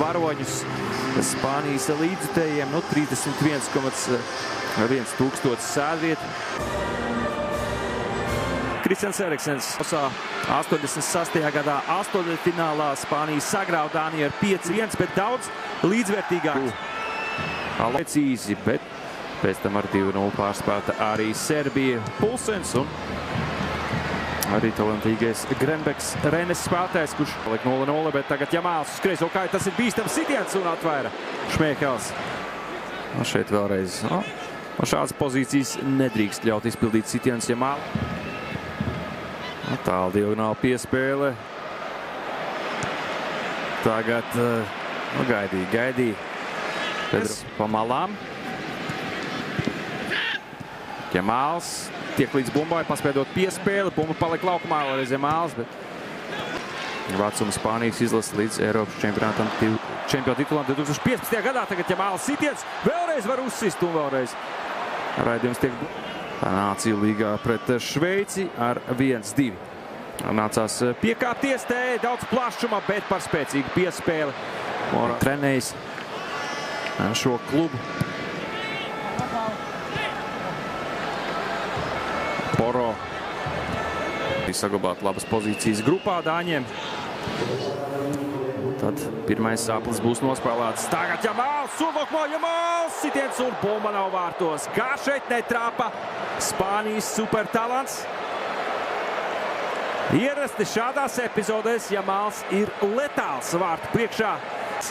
varoņus Spānijas līdzjutējiem, 31,1 tūkstotis sēdvietu. Kristians Eriksens 86. gadā astoņfinālā Spānija sagrauj Dāniju ar 5-1, bet daudz līdzvērtīgāk. Precīzi, bet pēc tam ar 2-0 pārspēta arī Serbija Pulsens un arī talantīgais Grenbeks Rennes spēlētājs, kurš paliek 0-0, bet tagad Jamāls uz kreiso kāju, tas ir bīstams sitiens un atvaira Šmēkels. Un šeit vēlreiz, šādas pozīcijas nedrīkst ļaut izpildīt sitiens Jamālu. Tālu diagonāla piespēle. Tagad gaidīja. Pedro pa malām. Jamāls tiek līdz bumbai, paspēdot piespēli. Bumba palika laukumā, vēlreiz Jamāls, bet vecuma Spānijas izlase līdz Eiropas čempionātam titulam 2015. gadā. Tagad Jamāls sitiens, vēlreiz var uzsist un vēlreiz raidījums tiek Nāciju līgā pret Šveici ar 1-2. Nācās piekāpties te, daudz plašuma, bet par spēcīgu piespēli. Trenējis šo klubu. Poro saglabāt labas pozīcijas grupā Dāņiem. Tad pirmais sāplis būs nospēlēts. Tagad Jamāls, Sulokmo, Jamāls, sitiens un bumba nav vārtos. Kā šeit netrāpa Spānijas supertalants. Ierasti šādās epizodēs Jamāls ir letāls vārtu priekšā.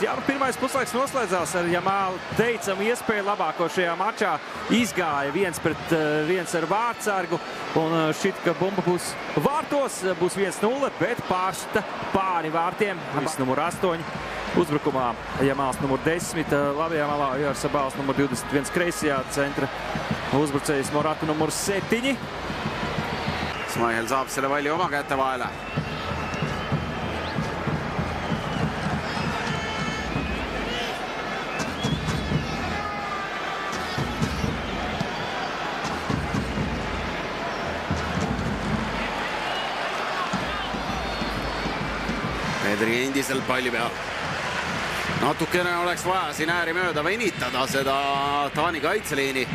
Jā, pirmais puslaiks noslēdzās ar Jamālu teicamu iespēju labāko šajā mačā. Izgāja 1-1 ar vārtsargu un šķiet, ka bumba būs vārtos, būs 1-0, bet pāršta pāri vārtiem. Numur 8 uzbrukumā Jamāls numur 10, labajā malā Jarsabals numur 21 kreisajā centra uzbrucējs Morata numur 7. Smahel saab selle palli oma kätte vahele. Pedri endiselt palli peal. Natukene oleks vaja siin ääri mööda venitada seda Taani kaitseliini.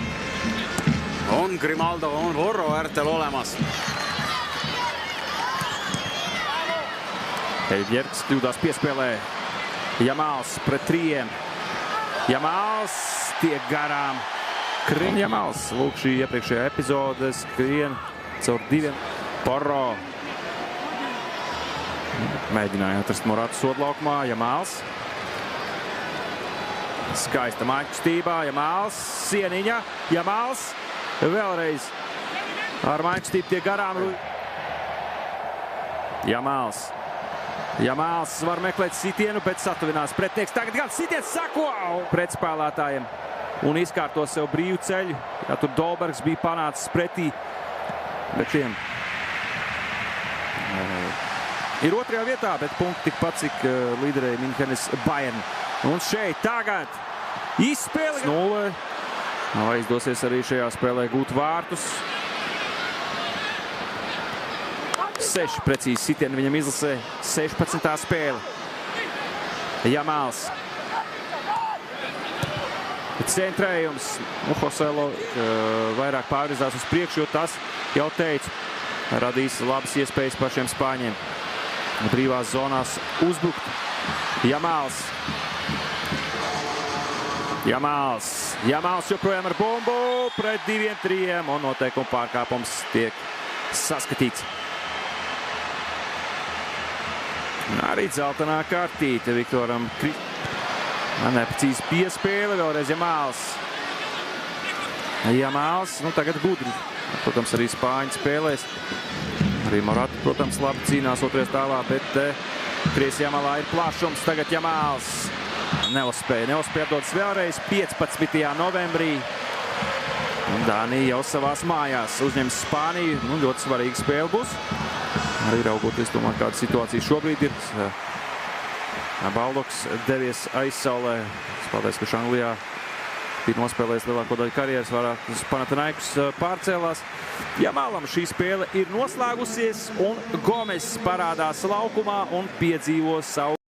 On Grimaldo, on Porro äärtel olemas. Eivjerts kļūdās piespēlē. Jamāls pret 3. Jamāls tiek garām. Jamāls, lūk šī iepriekšējā epizode, skrien caur 2. Porro. Mēģināja atrast Moratu sodlaukumā. Jamāls. Skaista māja kustībā. Jamāls. Sieniņa. Jamāls. Vēlreiz ar māja kustību tiek garām. Jamāls. Jamāls var meklēt sitienu, bet satuvinās pretnieks. Tagad gan sitiens sako pretspēlētājiem un izkārto sev brīvu ceļu. Ja tur Dolbergs bija panācis pretī, bet tiem ir 2. vietā, bet punkti tikpat, cik līderēja Minhenes Bayern. Un šeit tagad izspēle 0. Vai izdosies arī šajā spēlē gūt vārtus. 6 precīzi sitieni viņam izlasē, 16. spēle. Jamāls. Centrējums. Hoselo vairāk pārvirzās uz priekšu, jo tas, jau teicu, radīs labas iespējas pašiem spāņiem. Brīvās zonās uzbrukt. Jamāls. Jamāls. Jamāls joprojām ar bumbu pret 2-3 un noteikumu pārkāpums tiek saskatīts. Arī dzeltenā kartīte Viktoram neprecīzi piespēle, vēlreiz Jamāls. Jamāls, tagad gudri. Protams, arī spāņi spēlēs. Arī Morata, protams, labi cīnās 2. stāvā, bet kreisajā malā ir plašums. Tagad Jamāls neuzspēja atdodas vēlreiz 15. novembrī. Dānija jau savās mājās uzņems Spāniju. Ļoti svarīga spēle būs. Arī raugoties, domāju, kāda situācija šobrīd ir. Baldoks devies aizsaulē. Spēlētājs, kurš Anglijā bija nospēlējis lielāko daļu karjeras, vairāk uz Panathinaikos pārcēlās. Jamālam šī spēle ir noslēgusies un Gomes parādās laukumā un piedzīvo savu